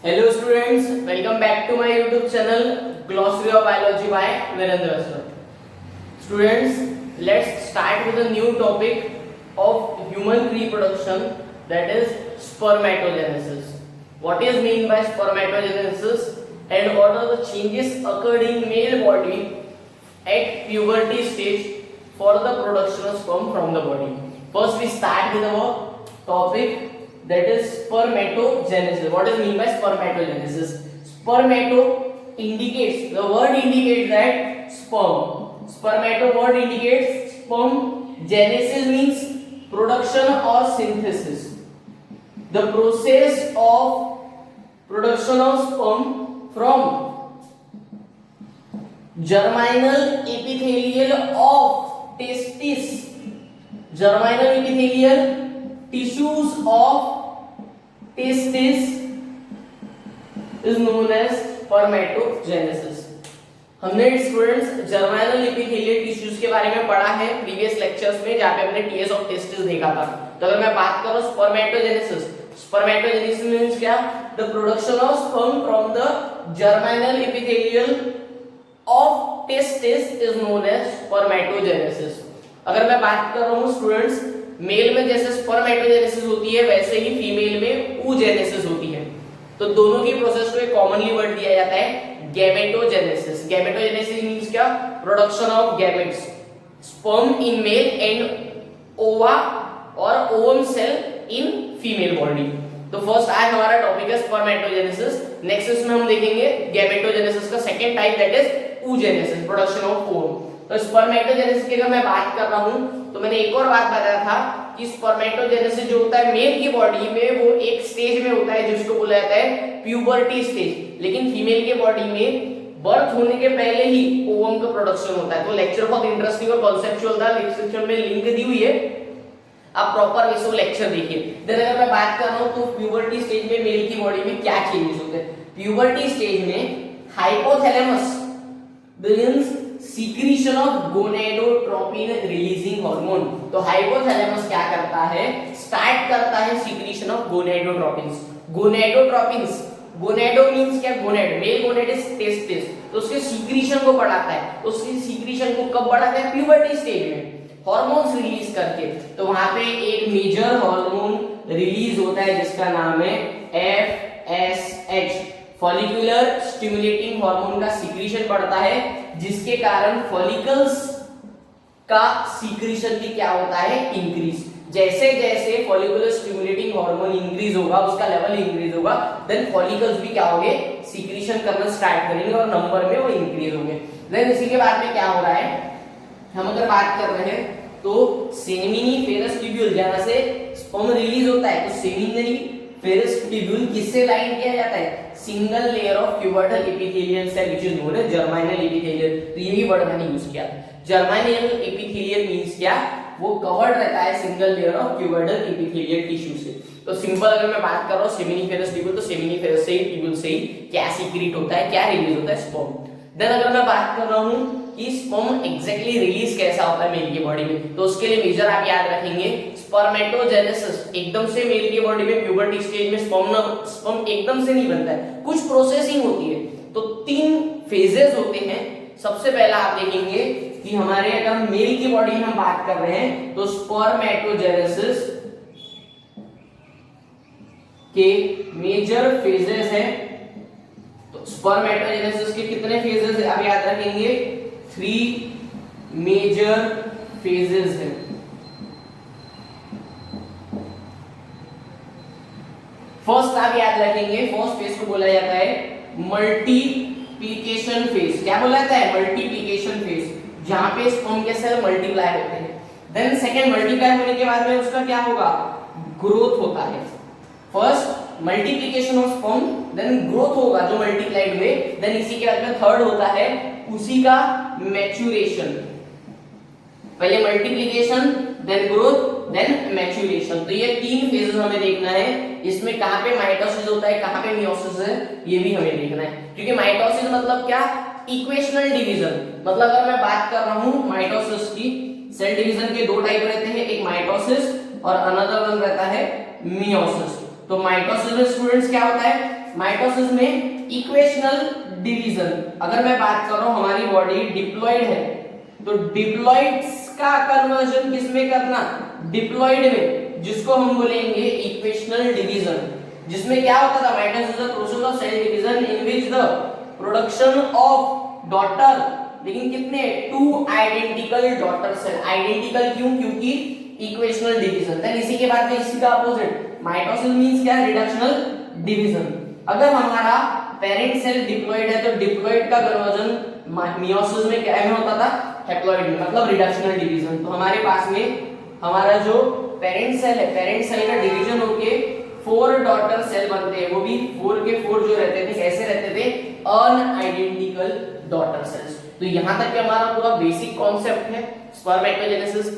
Hello students, welcome back to my YouTube channel Glossary of Biology by Virendra sir. Students, let's start with a new topic of human reproduction, that is spermatogenesis. What is mean by spermatogenesis and what are the changes occurred in male body at puberty stage for the production of sperm from the body. First we start with our topic, that is spermatogenesis. What is mean by spermatogenesis? Spermato indicates, the word indicates that sperm. Spermato word indicates sperm. Genesis means production or synthesis. The process of production of sperm from germinal epithelial of testis. Germinal epithelial tissues of testis is known as spermatogenesis. हमने students जर्माइनल epithelial tissues के बारे में पढ़ा है previous lectures में, जहां पे हमने टीएस ऑफ टेस्टिस देखा था. तो अगर मैं बात करूं स्पर्मेटोजेनेसिस, स्पर्मेटोजेनेसिस मींस क्या? The production of sperm from the germinal epithelial of testis is known as spermatogenesis. अगर मैं बात कर रहा हूं स्टूडेंट्स, मेल में जैसे स्पर्मेटोजेनेसिस होती है वैसे ही फीमेल में oogenesis होती है. तो दोनों की प्रोसेस को एक कॉमनली वर्ड दिया जाता है गैमेटोजेनेसिस. गैमेटोजेनेसिस मींस क्या? Production of gametes, sperm in male and ova और ovum cell in female body. तो फर्स्ट आज हमारा टॉपिक है स्पर्मेटोजेनेसिस. नेक्स्ट इसमें हम देखेंगे गैमेटोजेनेसिस का second type, that is oogenesis, production of ovum. तो स्पर्मेटोजेनेसिस की अगर मैं बात कर रहा हूं तो मैंने एक और बात बताया था कि स्पर्मेटोजेनेसिस जो होता है मेल की बॉडी में वो एक स्टेज में होता है जिसको बोला जाता है प्यूबर्टी स्टेज, लेकिन फीमेल के बॉडी में बर्थ होने के पहले ही ओवम का प्रोडक्शन होता है. तो लेक्चर बहुत इंटरेस्टिंग और कॉन्सेप्चुअल था, डिस्क्रिप्शन में लिंक दी हुई है, आप प्रॉपर वैसे वो लेक्चर देखिए. देन अगर मैं बात कर रहा हूं तो प्यूबर्टी स्टेज में मेल की बॉडी में क्या चेंजेस होते हैं? प्यूबर्टी स्टेज में hypothalamus begins secretion of gonadotropin releasing hormone. तो हाइपोथैलेमस क्या करता है? स्टार्ट करता है secretion of gonadotropins. Gonadotropins, gonado means क्या? Gonad, male gonad is testis, तो उसके सीक्रीशन को बढ़ाता है. तो उसकी सीक्रीशन को कब बढ़ाता है? प्यूबर्टी स्टेज में हार्मोन्स रिलीज करके. तो वहां पे एक मेजर हार्मोन रिलीज होता है जिसका नाम है FSH, फॉलिकुलर स्टिमुलेटिंग हार्मोन का सीक्रेशन बढ़ता है, जिसके कारण फॉलिकल्स का सीक्रेशन भी क्या होता है? इंक्रीज. जैसे जैसे फॉलिकुलर स्टिमुलेटिंग हार्मोन इंक्रीज होगा, उसका लेवल इंक्रीज होगा, देन फॉलिकल्स भी क्या होंगे? सीक्रेशन करना स्टार्ट करेंगे और नंबर में वो इंक्रीज होंगे. देन इसी के बाद में क्या हो रहा है, हम अगर बात कर रहे हैं तो सेमिनिफेरस ट्यूब्यूल, जहां से स्पर्म रिलीज होता है, तो सेमिनिफेरस ट्यूब्यूल किससे लाइन किया जाता है? Single layer of cuboidal epithelial cell which is known as germinal epithelial. तो यही वर्ड मैंने यूज किया. जर्माइनल एपिथेलियल मींस क्या? वो कवर्ड रहता है single layer of cuboidal epithelial tissue से. तो सिंपल अगर मैं बात कर रहा हूं सेमिनिफेरस ट्यूब्यूल, तो सेमिनिफेरस से ही ट्यूब्यूल से ही क्या सीक्रेट होता है, क्या रिलीज होता है? स्पर्म. देन अगर मैं बात कर रहा हूं कि स्पर्म एग्जैक्टली रिलीज कैसा होता है मेल की बॉडी में, तो उसके लिए मेजर आप याद रखेंगे स्पर्मेटोजेनेसिस. एकदम से मेल की बॉडी में प्यूबर्टी स्टेज में स्पर्म एकदम से नहीं बनता है, कुछ प्रोसेसिंग होती है. तो 3 फेजेस होते हैं. सबसे पहला आप देखेंगे कि हमारे अगर मेल की बॉडी में हम बात कर रहे हैं तो स्पर्मेटोजेनेसिस के मेजर फेजेस हैं. तो स्पर्मेटोजेनेसिस के कितने फेजेस आप याद रखेंगे? 3 मेजर फेजेस हैं. फर्स्ट आप याद रखेंगे, फर्स्ट फेज को बोला जाता है मल्टीप्लिकेशन फेज. क्या बोला जाता है? मल्टीप्लिकेशन फेज, जहां पे स्पर्म के सेल मल्टीप्लाई होते हैं. देन सेकंड, मल्टीप्लाई होने के बाद में उसका क्या होगा? ग्रोथ होता है. First multiplication of sperm, then growth होगा जो मल्टीप्लाइड हुए, देन इसी के बाद में थर्ड होता है उसी का मैच्योरेशन. पहले multiplication, then growth, then maturation. तो ये 3 फेजेस हमें देखना है. इसमें कहां पे माइटोसिस होता है, कहां पे मियोसिस है, ये भी हमें देखना है. क्योंकि माइटोसिस मतलब क्या? Equational division. मतलब अगर मैं बात कर रहा हूं माइटोसिस की, सेल डिवीजन के 2 टाइप रहते हैं, एक माइटोसिस और अनदर वन रहता है मियोसिस. तो माइटोसिस में स्टूडेंट्स क्या होता है, माइटोसिस में इक्वेशनल डिवीजन। अगर मैं बात कर रहा हूं हमारी बॉडी डिप्लॉइड है तो डिप्लॉइड्स का कन्वर्जन किसमें करना, डिप्लॉइड में, जिसको हम बोलेंगे इक्वेशनल डिवीजन, जिसमें क्या होता था, mitosis is the process of cell division in which the production of daughter, लेकिन कितने, 2 आइडेंटिकल डॉटर सेल। आइडेंटिकल क्यों, क्योंकि इक्वेशनल डिवीजन। देन इसी के बाद में इसी का अपोजिट माइटोसिस मींस क्या, रिडक्शनल डिवीजन। अगर हमारा पेरेंट सेल डिप्लॉइड है तो डिप्लॉइड का कन्वर्जन मियोसिस में क्या में होता था, हैप्लॉइड में, मतलब रिडक्शनल डिवीजन। तो हमारे पास में हमारा जो पेरेंट सेल है, पेरेंट सेल का डिवीजन होके 4 डॉटर सेल बनते हैं, वो भी 4 के 4 जो रहते थे कैसे रहते थे, अनआइडेंटिकल डॉटर सेल्स। तो यहां तक के हमारा पूरा बेसिक कॉन्सेप्ट है स्पर्मेटोजेनेसिस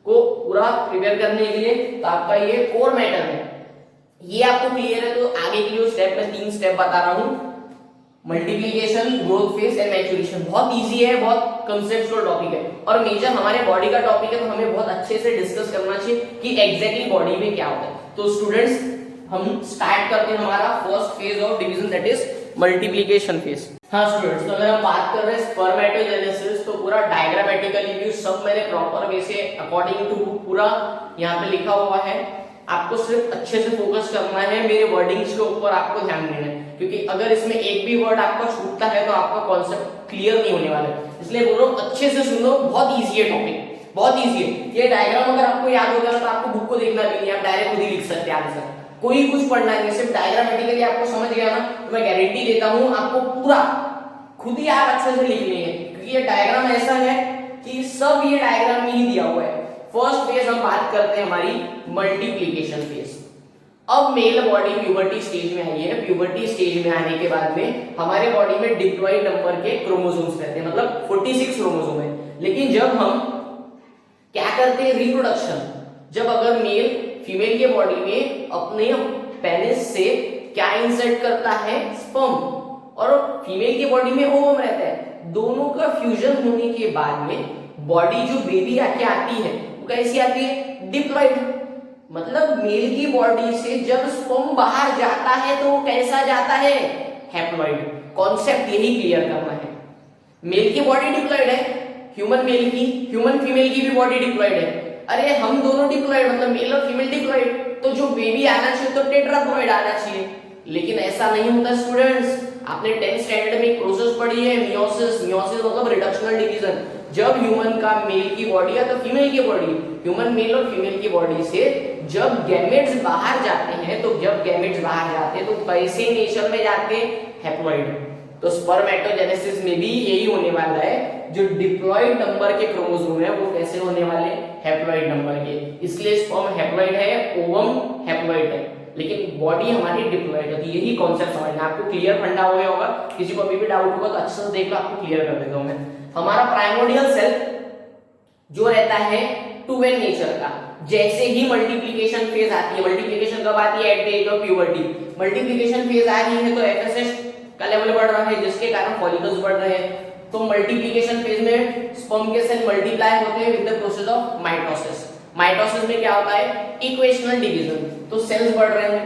को पूरा प्रिपेयर करने के लिए। तो आपका ये कोर मैटर है, ये आपको क्लियर है। तो आगे की जो स्टेप में 3 स्टेप बता रहा हूं, multiplication, growth phase and maturation. बहुत इजी है, बहुत कंसेप्चुअल टॉपिक है और मेजर हमारे बॉडी का टॉपिक है, तो हमें बहुत अच्छे से डिस्कस करना चाहिए कि एग्जैक्टली बॉडी में क्या होता है। तो स्टूडेंट्स हम स्टार्ट करते हैं हमारा first phase of division, that is multiplication phase. हाँ स्टूडेंट्स, तो अगर हम बात कर रहे हैं स्पर्मेटोजेनेसिस, तो पूरा डायग्रामेटिकली व्यू सब मैंने प्रॉपर वे से अकॉर्डिंग टू पूरा यहाँ पे लिखा हुआ है। आपको सिर्फ अच्छे से फोकस करना है, मेरे वर्डिंग्स के ऊपर आपको ध्यान देना है, क्योंकि अगर इसमें एक भी वर्ड आपका छूटता है तो आपका कॉन्सेप्ट क्लियर नहीं होने वाला है। इसलिए बोलो अच्छे से सुनो, बहुत इजी है टॉपिक, बहुत इजी है। ये डायग्राम अगर आपको याद हो गया तो आपको बुक को देखना भी नहीं, आप डायरेक्ट खुद ही लिख सकते हैं आंसर, कोई कुछ पढ़ना नहीं, सिर्फ डायग्रामेटिकली आपको समझ गया ना, तो मैं गारंटी देता हूं आपको पूरा खुद ही आप अच्छे से लिख लेंगे, क्योंकि ये डायग्राम ऐसा है कि सब ये डायग्राम में ही दिया हुआ है। फर्स्ट फेज हम बात करते हैं हमारी मल्टीप्लिकेशन फेज। अब मेल बॉडी प्यूबर्टी स्टेज में आई है, प्यूबर्टी स्टेज में आने के बाद में हमारे बॉडी में डिप्लॉइड नंबर के क्रोमोसोम्स रहते हैं, मतलब 46 क्रोमोसोम है। लेकिन जब हम क्या करते हैं, रिप्रोडक्शन, जब अगर मेल फीमेल के बॉडी में अपने पेनिस से क्या इंसर्ट करता है, स्पर्म, और फीमेल की बॉडी में ओवम रहता है, दोनों का फ्यूजन होने के बाद में बॉडी जो बेबी आके आती है वो कैसी आती है, डिप्लॉइड। मतलब मेल की बॉडी से जब स्पर्म बाहर जाता है तो वो कैसा जाता है, हैप्लॉइड। कॉन्सेप्ट यही क्लियर करना है। मेल की बॉडी डिप्लॉइड है, ह्यूमन मेल की, ह्यूमन फीमेल की भी बॉडी डिप्लॉइड है। अरे हम दोनों डिप्लॉइड, मतलब मेल और फीमेल डिप्लॉइड, तो जो बेबी आना चाहिए तो टेट्राप्लॉइड आना चाहिए, लेकिन ऐसा नहीं होता स्टूडेंट्स। आपने 10th स्टैंडर्ड में एक प्रोसेस पढ़ी है, मियोसिस। मियोसिस मतलब रिडक्शनल डिवीजन। जब ह्यूमन का मेल की बॉडी है तो फीमेल की बॉडी, ह्यूमन मेल और फीमेल की बॉडी से जब गैमेट्स बाहर जाते हैं, तो जब गैमेट्स बाहर जाते हैं तो कैसे नेचर में जाते हैं, हैप्लॉइड। तो स्पर्मेटोजेनेसिस में भी यही होने वाला है, जो डिप्लॉइड नंबर के क्रोमोसोम है वो कैसे होने वाले, हैप्लॉइड नंबर के। इसलिए स्पर्म हैप्लॉइड है, ओवम हैप्लॉइड है, लेकिन बॉडी हमारी डिप्लॉइड है। तो यही कॉन्सेप्ट समझना, आपको क्लियर फंडा हो गया होगा। किसी को अभी भी डाउट होगा तो अच्छे से देख लो, आपको क्लियर कर देता हूं मैं। हमारा प्राइमोर्डियल सेल जो रहता है 2n नेचर का, जैसे ही मल्टीप्लिकेशन फेज आती है, मल्टीप्लिकेशन कब आती है, at the age of puberty. Multiplication phase आ रही है तो एफएसएच का लेवल बढ़ रहा है, जिसके कारण फॉलिकल्स बढ़ रहे हैं। तो मल्टीप्लिकेशन फेज में स्पर्म के सेल मल्टीप्लाई होते हैं with the process of mitosis. Mitosis में क्या होता है, इक्वेशनल डिवीजन। तो सेल्स बढ़ रहे हैं,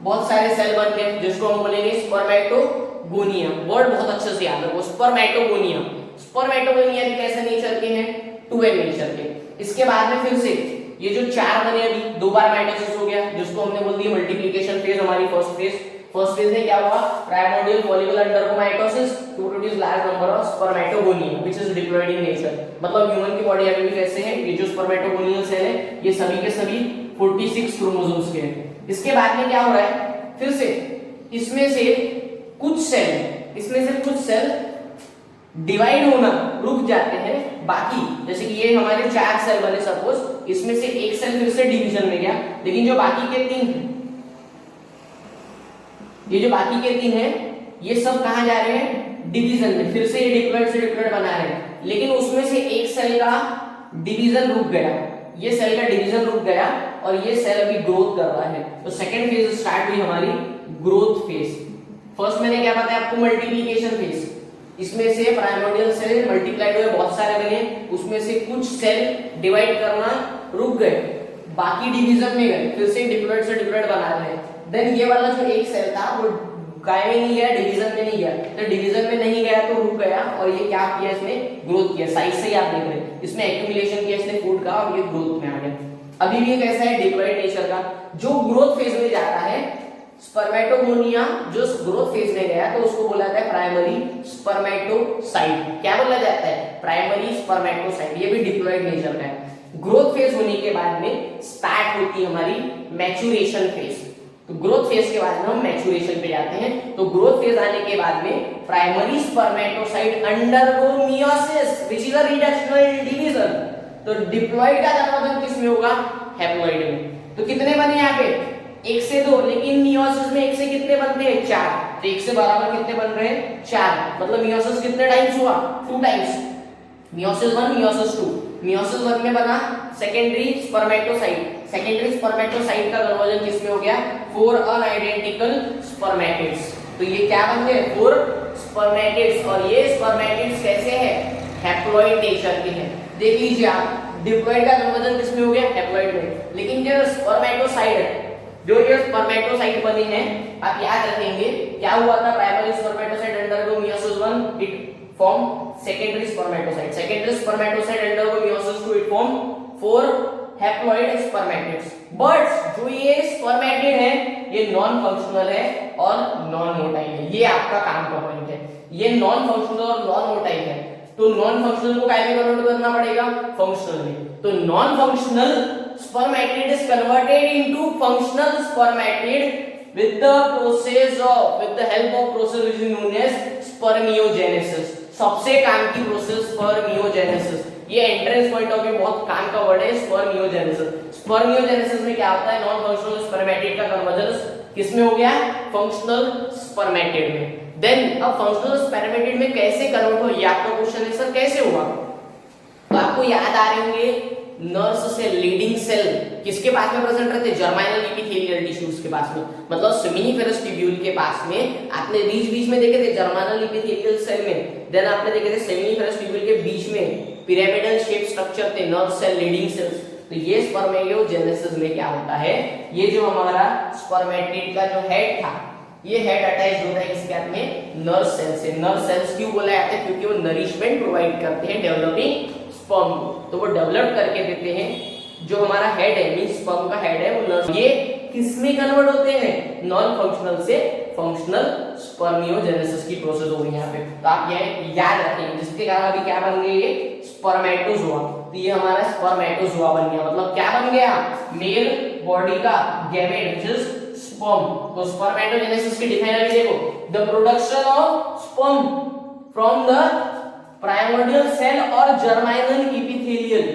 बहुत सारे सेल बन गए, जिसको हम बोलेंगे स्पर्मेटोगोनिया। वर्ड बहुत अच्छे से याद रखो, स्पर्मेटोगोनिया। स्पर्मेटोगोनिया भी कैसे नेचर के हैं, 2n नेचर के। इसके बाद में फिर से ये जो 4 बने, अभी 2 बार माइटोसिस हो गया, जिसको हमने बोल दिया मल्टीप्लिकेशन फेज, हमारी फर्स्ट फेज। फर्स्ट फेज में क्या हुआ, primordial follicle undergo mitosis to produce large number of spermatogonia which is diploid in nature. मतलब ह्यूमन की बॉडी अभी भी कैसे है, ये जो स्पर्मेटोगोनियल सेल है ये सभी के सभी 46 क्रोमोसोम्स के हैं। इसके बाद में क्या हो रहा है, फिर से इसमें से कुछ सेल डिवाइड होना रुक जाते हैं, बाकी जैसे कि ये हमारे 4 सेल बने सपोज, इसमें से एक सेल फिर से डिवीजन में गया, लेकिन जो बाकी के 3 हैं, ये जो बाकी के 3 हैं ये सब कहां जा रहे हैं, डिवीजन में। फिर से ये डिप्लॉइड से डिप्लॉइड बना रहे हैं, लेकिन उसमें से एक सेल का डिवीजन रुक गया, ये सेल का डिवीजन रुक गया और ये सेल अभी ग्रोथ कर रहा है। तो सेकंड फेज स्टार्ट हुई हमारी ग्रोथ फेज। फर्स्ट मैंने क्या बताया आपको, मल्टीप्लिकेशन फेज। इसमें से प्राइमोर्डियल सेल मल्टीप्लाइड हुए, बहुत सारे बने, उसमें से कुछ सेल डिवाइड करना रुक गए, बाकी डिवीजन में गए, फिर से डिप्लॉइड से डिप्लॉइड बना रहे हैं। देन ये वाला जो एक सेल था वो काय में नहीं गया, डिवीजन में नहीं गया। तो डिवीजन में नहीं गया तो रुक गया और ये क्या किया, इसने ग्रोथ किया। साइज से ही आप देख रहे हैं, इसमें एक्यूमुलेशन किया इसने फूड का और ये ग्रोथ में आ गया। अभी भी कैसा है, डिप्लॉयड नेचर का। जो ग्रोथ फेज में जाता है स्पर्मेटोगोनिया, जो ग्रोथ फेज में गया तो उसको बोला जाता है प्राइमरी स्पर्मेटोसाइट। क्या बोला जाता है, प्राइमरी स्पर्मेटोसाइट। ये भी डिप्लॉयड नेचर का है। ग्रोथ फेज होने के बाद में स्टार्ट होती है हमारी मैच्योरेशन फेज। तो ग्रोथ फेज के बाद में हम मैच्योरेशन पे जाते हैं। तो ग्रोथ फेज आने के बाद में primary spermatocyte undergo meiosis which is a reductional division. तो डिप्लॉयड का कन्वर्जन किस में होगा, हैप्लॉयड में। तो कितने बने यहाँ पे, 1 से 2, लेकिन मियोसिस में 1 से कितने बनते हैं, 4। तो 1 से बराबर कितने बन रहे हैं, 4। मतलब मियोसिस कितने टाइम्स हुआ, 2 टाइम्स। Meiosis 1 meiosis 2। मियोसिस 1 में बना सेकेंडरी स्पर्मेटोसाइट। सेकेंडरी स्पर्मेटोसाइट का कन्वर्जन किसमें हो गया, 4 अनआइडेंटिकल स्पर्मेटिड्स। तो ये क्या बन गए, 4 स्पर्मेटिड्स। और ये स्पर्मेटिड्स कैसे हैं, हैप्लॉयड नेचर के हैं। देख लीजिए आप, डिप्लॉयड का कन्वर्जन किसमें हो गया, हैप्लॉयड में। लेकिन जो स्पर्मेटोसाइट, जो ये स्पर्मेटोसाइट बने हैं, आप याद रखेंगे क्या हुआ था, primary spermatocyte undergo meiosis 1 it form secondary spermatocyte. Secondary spermatocyte undergo meiosis 2 it form 4 haploid spermatids. But जो ये स्पर्मेटिड है ये नॉन फंक्शनल है और नॉन मोटाइल है। ये आपका काम का पॉइंट है, ये नॉन फंक्शनल और नॉन मोटाइल है। तो नॉन फंक्शनल को काय में कन्वर्ट करना पड़ेगा, फंक्शनल में। तो non functional spermatid is converted into functional spermatid with the help of process which is known as spermiogenesis। सबसे काम की प्रोसेस स्पर्मियोजेनेसिस। ये एंट्रेंस पॉइंट ऑफ व्यू बहुत काम का वर्ड है, स्पर्मियोजेनेसिस। स्पर्मियोजेनेसिस में क्या होता है, नॉन फंक्शनल स्पर्मेटिड का कन्वर्जन किसमें हो गया, फंक्शनल स्पर्मेटिड में। देन अब फंक्शनल स्पर्मेटिड में कैसे कन्वर्ट हो, ये आपका क्वेश्चन है सर कैसे हुआ। तो आपको याद आ रहे होंगे नर्स से लीडिंग सेल किसके पास में प्रेजेंट रहते हैं, जर्माइनल एपिथेलियल टिश्यूज के पास में, मतलब सेमिनिफेरस ट्यूब्यूल के पास में। आपने बीच में देखे थे जर्माइनल एपिथेलियल सेल में, देन आपने देखे थे सेमिनिफेरस ट्यूब्यूल के बीच में पिरामिडल शेप स्ट्रक्चर थे नर्व सेल लीडिंग सेल्स। तो ये स्पर्मेयोजेनेसिस में क्या होता है, ये जो हमारा स्पर्मेटिड का जो हेड था, ये हेड अटैच होता है किसके साथ में, नर्व सेल से। नर्व सेल्स क्यों बोला जाता है, क्योंकि वो नरिशमेंट प्रोवाइड करते हैं डेवलपिंग स्पर्म को। तो वो डेवलप करके देते हैं। जो हमारा हेड है मींस स्पर्म का हेड है वो नर्व, ये किसमें कन्वर्ट होते हैं, नॉन फंक्शनल से फंक्शनल स्पर्मियोजेनेसिस की प्रोसेस हो गई यहाँ पे। तो आप ये याद रखेंगे, जिसके कारण अभी क्या बन गए, ये स्पर्मेटोजोआ। तो ये हमारा स्पर्मेटोजोआ बन गया, मतलब क्या बन गया, मेल बॉडी का गैमेट व्हिच इज स्पर्म। तो स्पर्मेटोजेनेसिस की डिफाइन देखो, the production of sperm from the primordial cell और germinal epithelial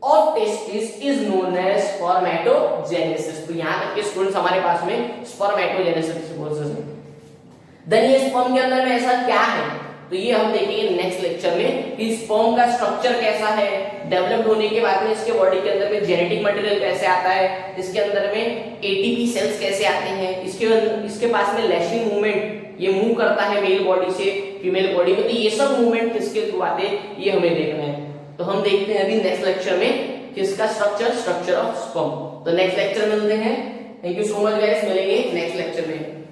of testis is known as spermatogenesis. तो यहां तक के स्टूडेंट्स हमारे पास में स्पर्मेटोजेनेसिस की प्रोसेस है। देन ये स्पर्म के अंदर में ऐसा क्या है, तो ये हम देखेंगे नेक्स्ट लेक्चर में कि स्पर्म का स्ट्रक्चर कैसा है, डेवलप्ड होने के बाद में इसके बॉडी के अंदर में जेनेटिक मटेरियल कैसे आता है, इसके अंदर में एटीपी सेल्स कैसे आते हैं, इसके पास में लैशिंग मूवमेंट, ये मूव करता है मेल बॉडी से फीमेल बॉडी में। तो ये सब मूवमेंट किसके थ्रू आते हैं, ये हमें देखना है। तो हम देखते हैं अभी नेक्स्ट लेक्चर में किसका स्ट्रक्चर ऑफ स्पर्म। तो नेक्स्ट लेक्चर में मिलते हैं। Thank you so much guys, मिलेंगे नेक्स्ट लेक्चर में।